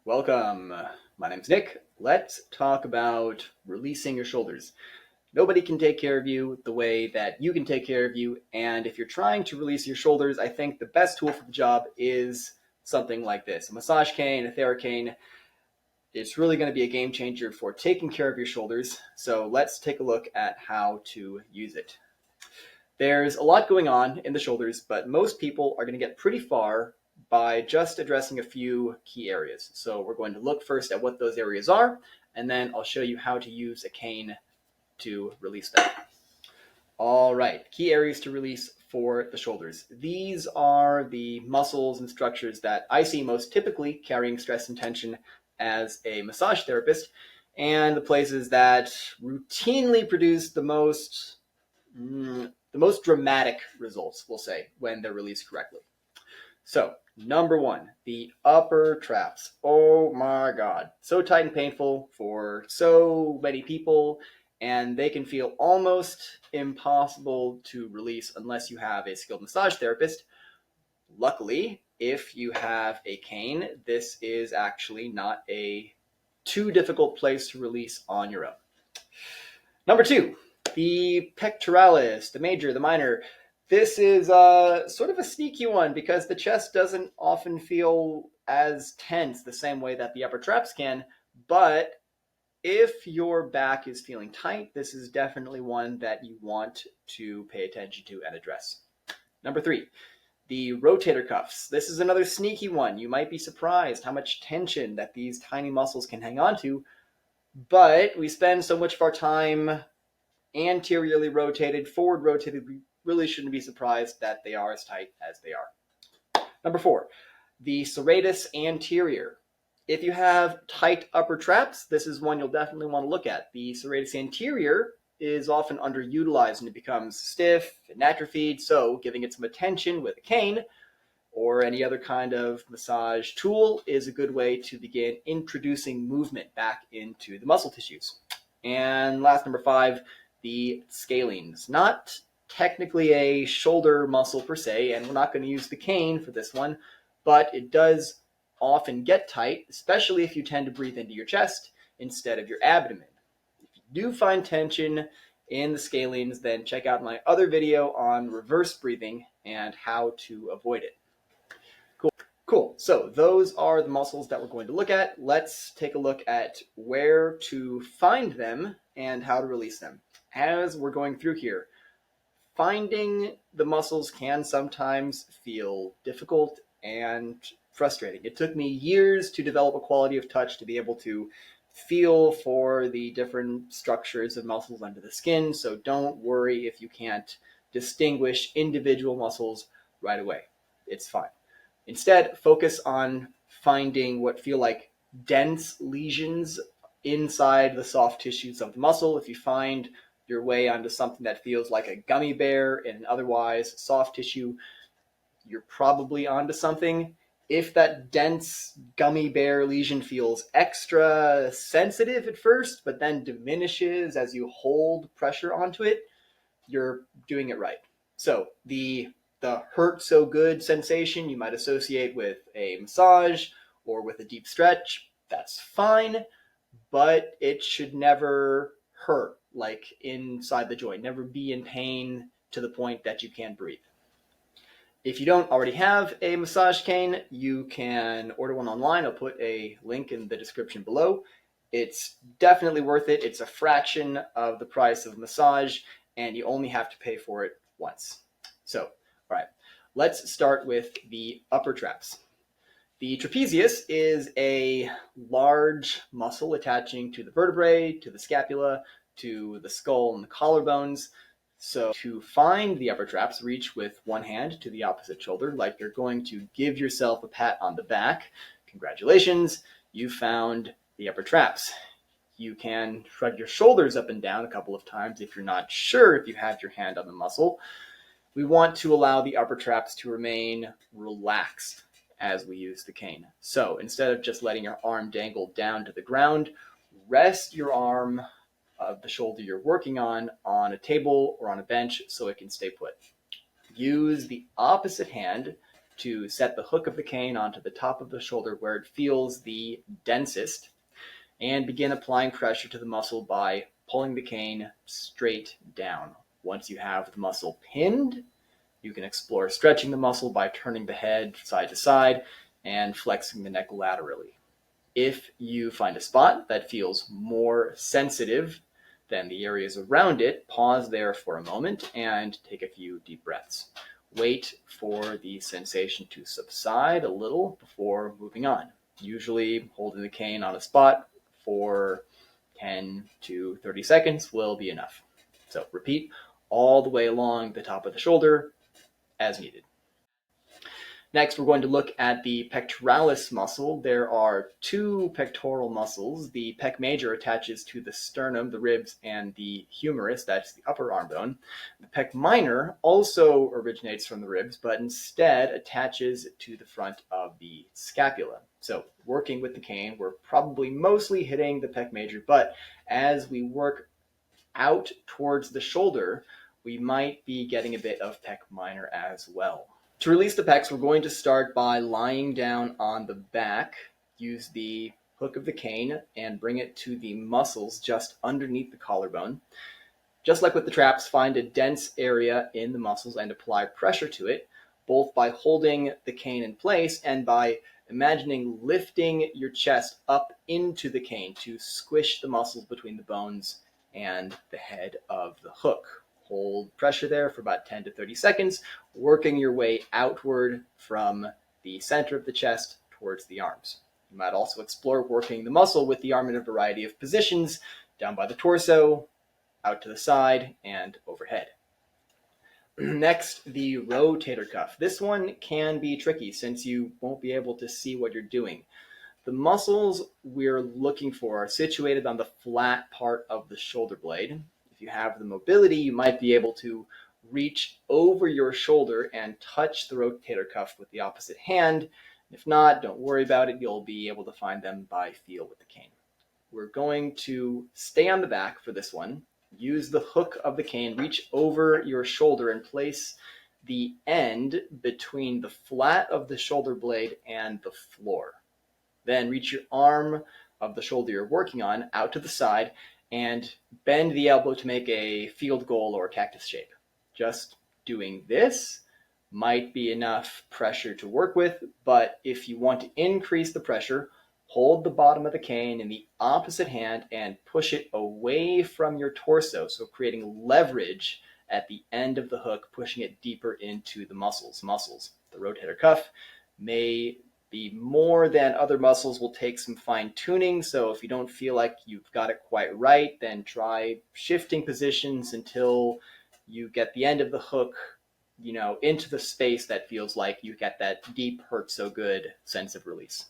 Welcome. My name's Nick. Let's talk about releasing your shoulders. Nobody can take care of you the way that you can take care of you, and if you're trying to release your shoulders, I think the best tool for the job is something like this. A massage cane, a TheraCane. It's really going to be a game changer for taking care of your shoulders, so let's take a look at how to use it. There's a lot going on in the shoulders, but most people are going to get pretty far by just addressing a few key areas. So we're going to look first at what those areas are, and then I'll show you how to use a cane to release them. All right, key areas to release for the shoulders. These are the muscles and structures that I see most typically carrying stress and tension as a massage therapist, and the places that routinely produce the most dramatic results, we'll say, when they're released correctly. So, number one, the upper traps. Oh my God. So tight and painful for so many people, and they can feel almost impossible to release unless you have a skilled massage therapist. Luckily, if you have a cane, this is actually not a too difficult place to release on your own. Number two, the pectoralis, the major, the minor. This is sort of a sneaky one because the chest doesn't often feel as tense the same way that the upper traps can, but if your back is feeling tight, this is definitely one that you want to pay attention to and address. Number three, the rotator cuffs. This is another sneaky one. You might be surprised how much tension that these tiny muscles can hang on to, but we spend so much of our time anteriorly rotated, forward rotated. We really shouldn't be surprised that they are as tight as they are. Number four, the serratus anterior. If you have tight upper traps, this is one you'll definitely want to look at. The serratus anterior is often underutilized and it becomes stiff and atrophied, so giving it some attention with a cane or any other kind of massage tool is a good way to begin introducing movement back into the muscle tissues. And last, number five, the scalenes. Not technically a shoulder muscle per se, and we're not going to use the cane for this one, but it does often get tight, especially if you tend to breathe into your chest instead of your abdomen. If you do find tension in the scalenes, then check out my other video on reverse breathing and how to avoid it. Cool. So those are the muscles that we're going to look at. Let's take a look at where to find them and how to release them. As we're going through here, finding the muscles can sometimes feel difficult and frustrating. It took me years to develop a quality of touch to be able to feel for the different structures of muscles under the skin, so don't worry if you can't distinguish individual muscles right away. It's fine. Instead, focus on finding what feel like dense lesions inside the soft tissues of the muscle. If you find your way onto something that feels like a gummy bear in an otherwise soft tissue, you're probably onto something. If that dense gummy bear lesion feels extra sensitive at first, but then diminishes as you hold pressure onto it, you're doing it right. So the hurt so good sensation you might associate with a massage or with a deep stretch, that's fine, but it should never hurt like inside the joint, never be in pain to the point that you can't breathe. If you don't already have a massage cane, you can order one online. I'll put a link in the description below. It's definitely worth it. It's a fraction of the price of a massage, and you only have to pay for it once. So, all right, let's start with the upper traps. The trapezius is a large muscle attaching to the vertebrae, to the scapula, to the skull and the collarbones. So to find the upper traps, reach with one hand to the opposite shoulder like you're going to give yourself a pat on the back. Congratulations, you found the upper traps. You can shrug your shoulders up and down a couple of times if you're not sure if you have your hand on the muscle. We want to allow the upper traps to remain relaxed as we use the cane. So instead of just letting your arm dangle down to the ground, rest your arm of the shoulder you're working on a table or on a bench so it can stay put. Use the opposite hand to set the hook of the cane onto the top of the shoulder where it feels the densest, and begin applying pressure to the muscle by pulling the cane straight down. Once you have the muscle pinned, you can explore stretching the muscle by turning the head side to side and flexing the neck laterally. If you find a spot that feels more sensitive than the areas around it, pause there for a moment and take a few deep breaths. Wait for the sensation to subside a little before moving on. Usually holding the cane on a spot for 10 to 30 seconds will be enough. So repeat all the way along the top of the shoulder as needed. Next, we're going to look at the pectoralis muscle. There are two pectoral muscles. The pec major attaches to the sternum, the ribs, and the humerus, that's the upper arm bone. The pec minor also originates from the ribs, but instead attaches to the front of the scapula. So working with the cane, we're probably mostly hitting the pec major, but as we work out towards the shoulder, we might be getting a bit of pec minor as well. To release the pecs, we're going to start by lying down on the back, use the hook of the cane, and bring it to the muscles just underneath the collarbone. Just like with the traps, find a dense area in the muscles and apply pressure to it, both by holding the cane in place and by imagining lifting your chest up into the cane to squish the muscles between the bones and the head of the hook. Hold pressure there for about 10 to 30 seconds, working your way outward from the center of the chest towards the arms. You might also explore working the muscle with the arm in a variety of positions, down by the torso, out to the side, and overhead. Next, the rotator cuff. This one can be tricky since you won't be able to see what you're doing. The muscles we're looking for are situated on the flat part of the shoulder blade. If you have the mobility, you might be able to reach over your shoulder and touch the rotator cuff with the opposite hand. If not, don't worry about it. You'll be able to find them by feel with the cane. We're going to stay on the back for this one. Use the hook of the cane, reach over your shoulder and place the end between the flat of the shoulder blade and the floor. Then reach your arm of the shoulder you're working on out to the side and bend the elbow to make a field goal or cactus shape. Just doing this might be enough pressure to work with, but if you want to increase the pressure, hold the bottom of the cane in the opposite hand and push it away from your torso, so creating leverage at the end of the hook, pushing it deeper into the muscles. The rotator cuff may be more than other muscles, will take some fine tuning. So if you don't feel like you've got it quite right, then try shifting positions until you get the end of the hook, into the space that feels like you get that deep, hurt so good sense of release.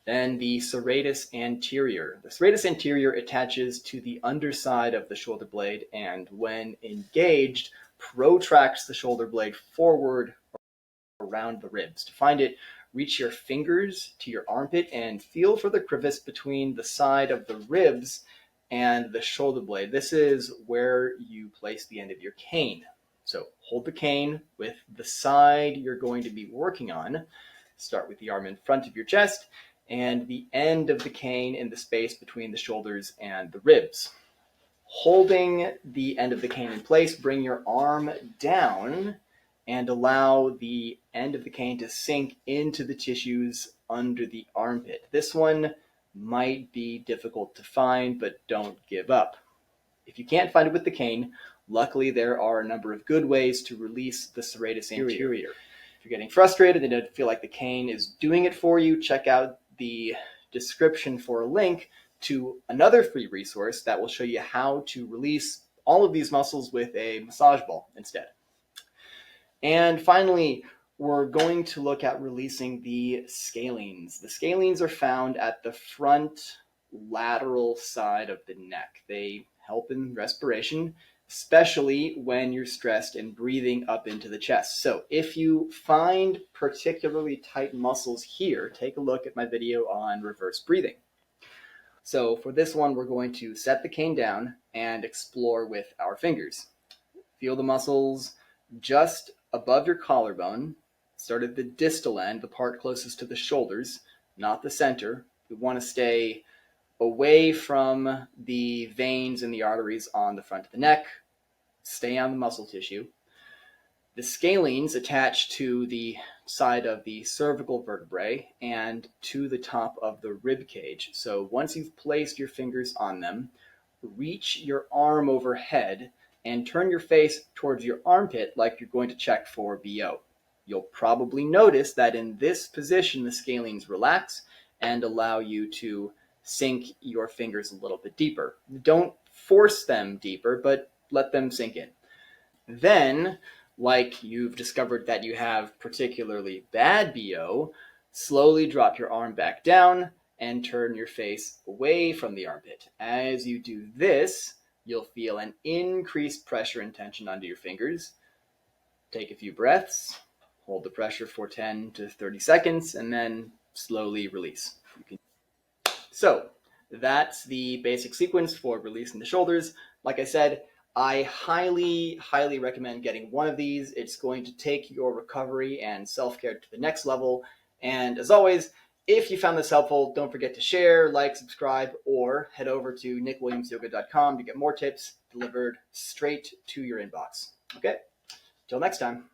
Then the serratus anterior. The serratus anterior attaches to the underside of the shoulder blade and when engaged, protracts the shoulder blade forward around the ribs. To find it, reach your fingers to your armpit and feel for the crevice between the side of the ribs and the shoulder blade. This is where you place the end of your cane. So hold the cane with the side you're going to be working on. Start with the arm in front of your chest and the end of the cane in the space between the shoulders and the ribs. Holding the end of the cane in place, bring your arm down and allow the end of the cane to sink into the tissues under the armpit. This one might be difficult to find, but don't give up. If you can't find it with the cane, luckily there are a number of good ways to release the serratus anterior. If you're getting frustrated and don't feel like the cane is doing it for you, check out the description for a link to another free resource that will show you how to release all of these muscles with a massage ball instead. And finally, we're going to look at releasing the scalenes. The scalenes are found at the front lateral side of the neck. They help in respiration, especially when you're stressed and breathing up into the chest. So if you find particularly tight muscles here, take a look at my video on reverse breathing. So for this one, we're going to set the cane down and explore with our fingers. Feel the muscles just above your collarbone start at the distal end, the part closest to the shoulders, not the center. We want to stay away from the veins and the arteries on the front of the neck. Stay on the muscle tissue. The scalenes attach to the side of the cervical vertebrae and to the top of the rib cage. So once you've placed your fingers on them, reach your arm overhead and turn your face towards your armpit like you're going to check for BO. You'll probably notice that in this position, the scalenes relax and allow you to sink your fingers a little bit deeper. Don't force them deeper, but let them sink in. Then, like you've discovered that you have particularly bad BO, slowly drop your arm back down and turn your face away from the armpit. As you do this, you'll feel an increased pressure and tension under your fingers. Take a few breaths, hold the pressure for 10 to 30 seconds, and then slowly release. So that's the basic sequence for releasing the shoulders. Like I said, I highly recommend getting one of these. It's going to take your recovery and self-care to the next level. And as always, if you found this helpful, don't forget to share, like, subscribe, or head over to nickwilliamsyoga.com to get more tips delivered straight to your inbox. Okay, till next time.